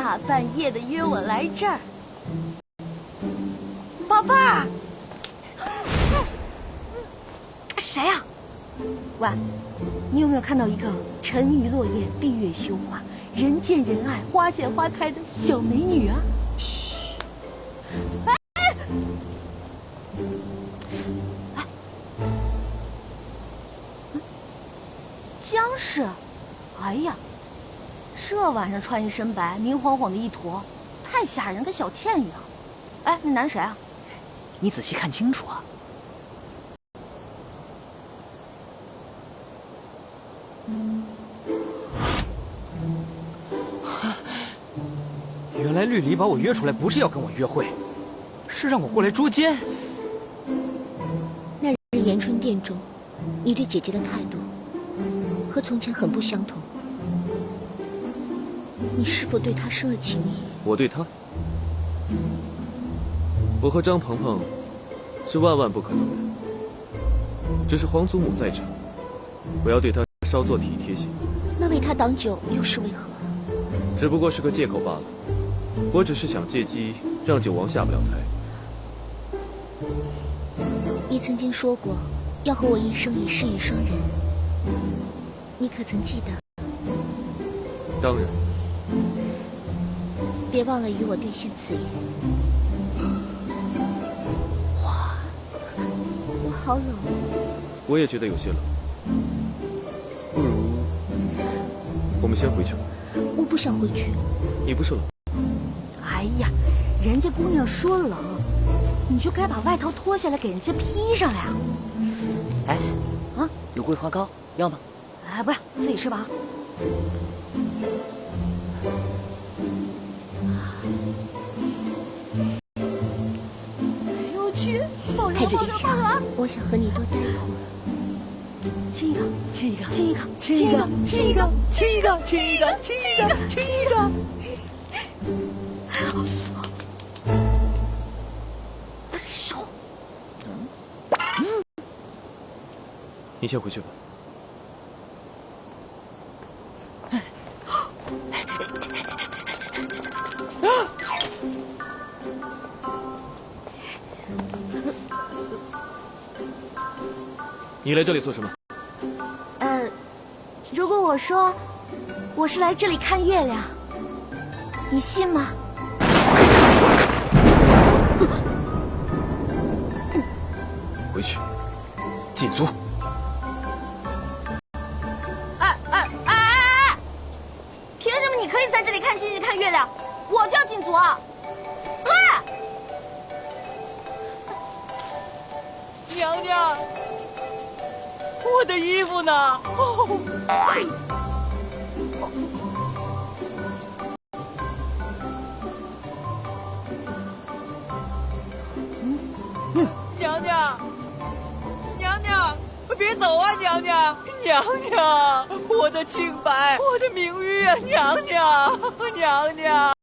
大半夜的约我来这儿，宝贝儿，谁呀？喂，你有没有看到一个沉鱼落雁、闭月羞花、人见人爱、花见花开的小美女啊？嘘！哎，僵尸！哎呀，这晚上穿一身白，明晃晃的一坨，太吓人，跟小倩一样。哎，那男谁啊？你仔细看清楚啊！原来绿篱把我约出来不是要跟我约会，是让我过来捉奸。那日延春殿中，你对姐姐的态度和从前很不相同。你是否对她生了情意？我对她，我和张鹏鹏是万万不可能的。只是皇祖母在场，我要对她稍作体贴些。那为她挡酒又是为何？只不过是个借口罢了。我只是想借机让九王下不了台。你曾经说过要和我一生一世一双人，你可曾记得？当然。别忘了与我兑现此言。哇，好冷。我也觉得有些冷。不如我们先回去吧。我不想回去。你不是冷？哎呀，人家姑娘说冷，你就该把外套脱下来给人家披上呀。哎，啊，有桂花糕，要吗？哎，不要，自己吃吧。哎呦我去，抱着太子殿下，我想和你多待一会儿。亲一个，亲一个，亲一个，亲一个，亲一个，亲一个，亲一个，亲一个，亲一个。手，你先回去吧。你来这里做什么？如果我说我是来这里看月亮，你信吗？回去，禁足。哎！凭什么你可以在这里看星星看月亮，我就要禁足啊？娘娘，我的衣服呢？娘娘，娘娘，别走啊！娘娘，娘娘，我的清白，我的名誉啊！娘娘，娘娘。